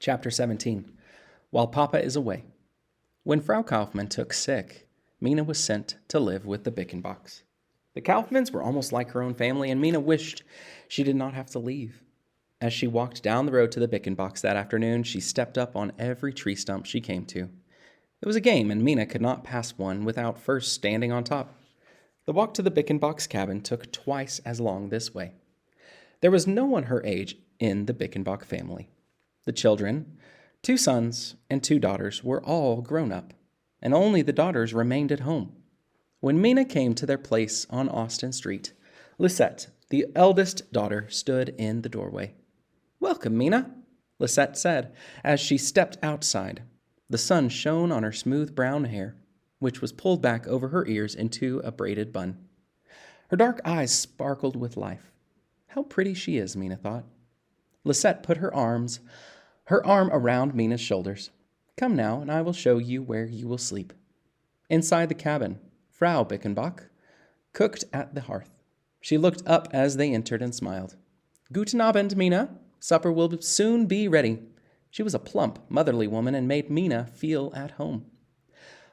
Chapter 17. While Papa is away. When Frau Kaufmann took sick, Mina was sent to live with the Bickenbachs. The Kaufmanns were almost like her own family, and Mina wished she did not have to leave. As she walked down the road to the Bickenbachs that afternoon, she stepped up on every tree stump she came to. It was a game, and Mina could not pass one without first standing on top. The walk to the Bickenbachs' cabin took twice as long this way. There was no one her age in the Bickenbach family. The children, 2 sons and 2 daughters, were all grown up, and only the daughters remained at home. When Mina came to their place on Austin Street, Lisette, the eldest daughter, stood in the doorway. "Welcome, Mina," Lisette said as she stepped outside. The sun shone on her smooth brown hair, which was pulled back over her ears into a braided bun. Her dark eyes sparkled with life. How pretty she is, Mina thought. Lisette put her arm around Mina's shoulders. "Come now, and I will show you where you will sleep." Inside the cabin, Frau Bickenbach cooked at the hearth. She looked up as they entered and smiled. "Guten Abend, Mina. Supper will soon be ready." She was a plump, motherly woman and made Mina feel at home.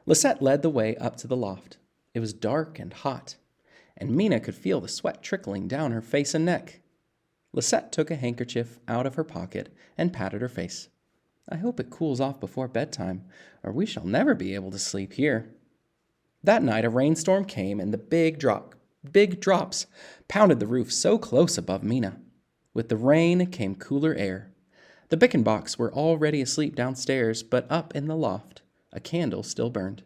Lisette led the way up to the loft. It was dark and hot, and Mina could feel the sweat trickling down her face and neck. Lisette took a handkerchief out of her pocket and patted her face. "I hope it cools off before bedtime, or we shall never be able to sleep here." That night a rainstorm came, and the big drops pounded the roof so close above Mina. With the rain came cooler air. The Bickenbachs were already asleep downstairs, but up in the loft, a candle still burned.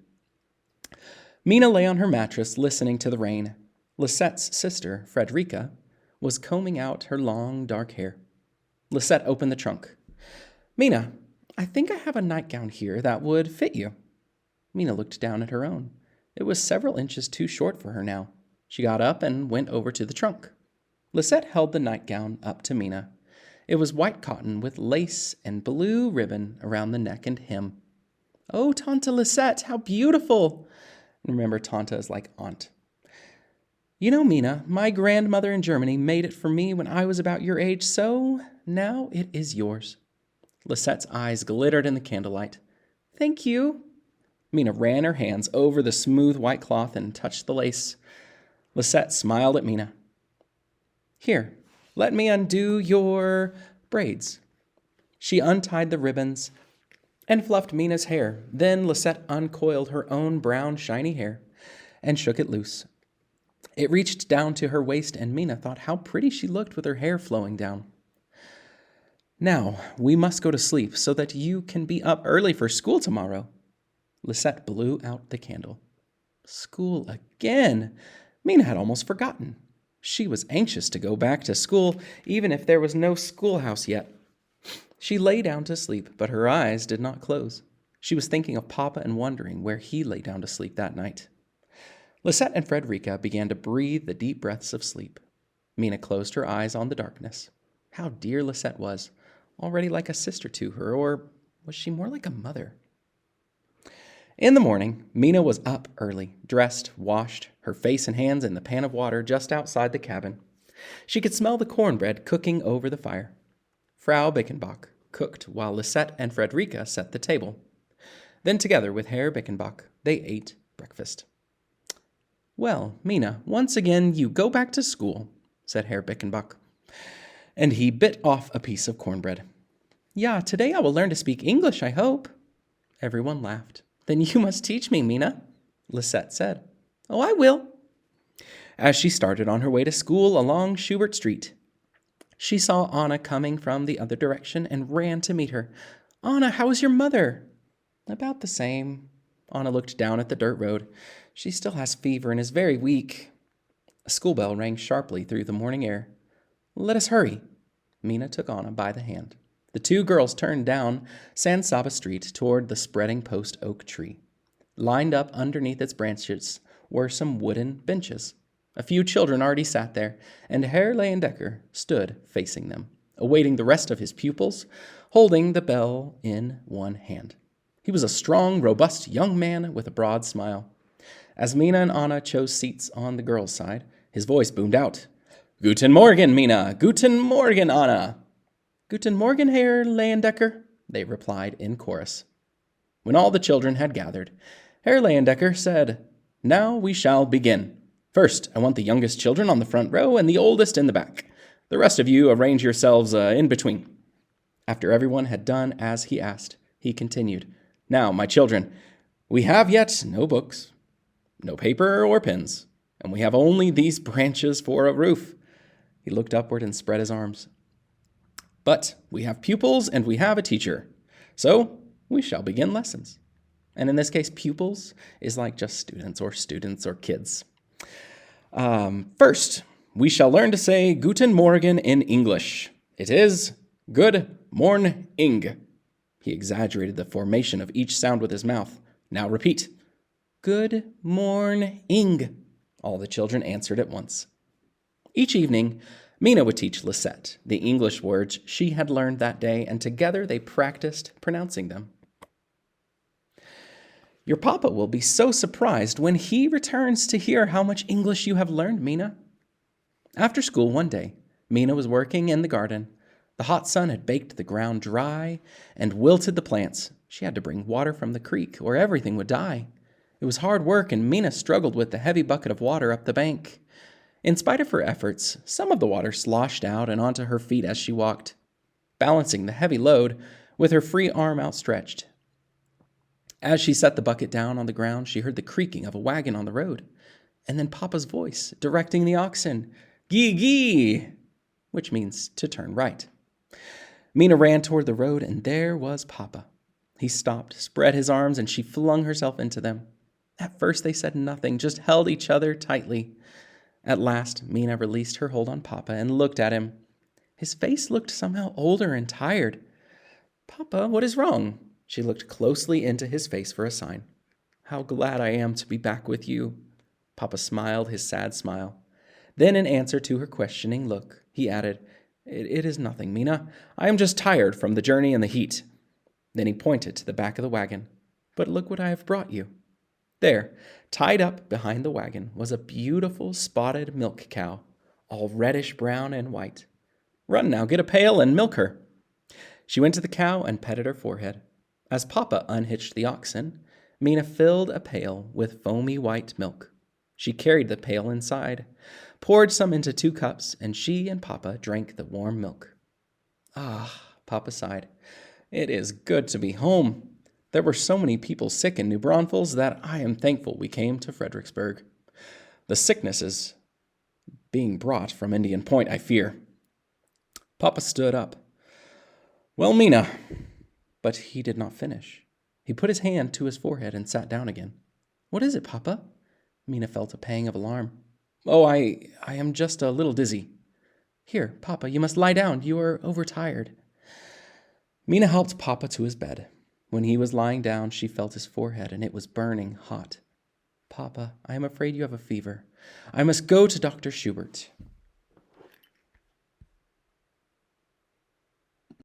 Mina lay on her mattress listening to the rain. Lisette's sister, Frederica, was combing out her long, dark hair. Lisette opened the trunk. "Mina, I think I have a nightgown here that would fit you." Mina looked down at her own. It was several inches too short for her now. She got up and went over to the trunk. Lisette held the nightgown up to Mina. It was white cotton with lace and blue ribbon around the neck and hem. "Oh, Tante Lisette, how beautiful!" Remember, Tante is like aunt. "You know, Mina, my grandmother in Germany made it for me when I was about your age, so now it is yours." Lisette's eyes glittered in the candlelight. "Thank you." Mina ran her hands over the smooth white cloth and touched the lace. Lisette smiled at Mina. "Here, let me undo your braids." She untied the ribbons and fluffed Mina's hair. Then Lisette uncoiled her own brown, shiny hair and shook it loose. It reached down to her waist, and Mina thought how pretty she looked with her hair flowing down. "Now, we must go to sleep so that you can be up early for school tomorrow." Lisette blew out the candle. School again! Mina had almost forgotten. She was anxious to go back to school, even if there was no schoolhouse yet. She lay down to sleep, but her eyes did not close. She was thinking of Papa and wondering where he lay down to sleep that night. Lisette and Frederica began to breathe the deep breaths of sleep. Mina closed her eyes on the darkness. How dear Lisette was, already like a sister to her, or was she more like a mother? In the morning, Mina was up early, dressed, washed, her face and hands in the pan of water just outside the cabin. She could smell the cornbread cooking over the fire. Frau Bickenbach cooked while Lisette and Frederica set the table. Then together with Herr Bickenbach, they ate breakfast. "Well, Mina, once again you go back to school," said Herr Bickenbach, and he bit off a piece of cornbread. "Ja, today I will learn to speak English, I hope." Everyone laughed. "Then you must teach me, Mina," Lisette said. "Oh, I will." As she started on her way to school along Schubert Street, she saw Anna coming from the other direction and ran to meet her. "Anna, how is your mother?" "About the same." Anna looked down at the dirt road. "She still has fever and is very weak." A school bell rang sharply through the morning air. "Let us hurry." Mina took Anna by the hand. The 2 girls turned down San Saba Street toward the spreading post oak tree. Lined up underneath its branches were some wooden benches. A few children already sat there, and Herr Leyendecker stood facing them, awaiting the rest of his pupils, holding the bell in one hand. He was a strong, robust young man with a broad smile. As Mina and Anna chose seats on the girls' side, his voice boomed out. "Guten Morgen, Mina! Guten Morgen, Anna!" "Guten Morgen, Herr Leyendecker," they replied in chorus. When all the children had gathered, Herr Leyendecker said, "Now we shall begin. First, I want the youngest children on the front row and the oldest in the back. The rest of you arrange yourselves in between." After everyone had done as he asked, he continued, "Now, my children, we have yet no books, no paper or pens, and we have only these branches for a roof." He looked upward and spread his arms. "But we have pupils and we have a teacher, so we shall begin lessons." And in this case, pupils is like just students or kids. First, we shall learn to say Guten Morgen in English. It is Good Morning. He exaggerated the formation of each sound with his mouth. Now repeat. Good morning. All the children answered at once. Each evening, Mina would teach Lisette the English words she had learned that day, and together they practiced pronouncing them. Your papa will be so surprised when he returns to hear how much English you have learned, Mina. After school one day, Mina was working in the garden. The hot sun had baked the ground dry and wilted the plants. She had to bring water from the creek or everything would die. It was hard work, and Mina struggled with the heavy bucket of water up the bank. In spite of her efforts, some of the water sloshed out and onto her feet as she walked, balancing the heavy load with her free arm outstretched. As she set the bucket down on the ground, she heard the creaking of a wagon on the road, and then Papa's voice directing the oxen, "Gee, gee," which means to turn right. Mina ran toward the road, and there was Papa. He stopped, spread his arms, and she flung herself into them. At first they said nothing, just held each other tightly. At last, Mina released her hold on Papa and looked at him. His face looked somehow older and tired. "Papa, what is wrong?" She looked closely into his face for a sign. "How glad I am to be back with you." Papa smiled his sad smile. Then, in answer to her questioning look, he added, It is nothing, Mina. I am just tired from the journey and the heat." Then he pointed to the back of the wagon. "But look what I have brought you." There, tied up behind the wagon, was a beautiful spotted milk cow, all reddish brown and white. "Run now, get a pail and milk her." She went to the cow and petted her forehead. As Papa unhitched the oxen, Mina filled a pail with foamy white milk. She carried the pail inside, poured some into 2 cups, and she and Papa drank the warm milk. "Ah," Papa sighed, "it is good to be home. There were so many people sick in New Braunfels that I am thankful we came to Fredericksburg. The sickness is being brought from Indian Point, I fear." Papa stood up. "Well, Mina," but he did not finish. He put his hand to his forehead and sat down again. "What is it, Papa?" Mina felt a pang of alarm. "Oh, I am just a little dizzy." "Here, Papa, you must lie down. You are overtired." Mina helped Papa to his bed. When he was lying down, she felt his forehead, and it was burning hot. "Papa, I am afraid you have a fever. I must go to Dr. Schubert."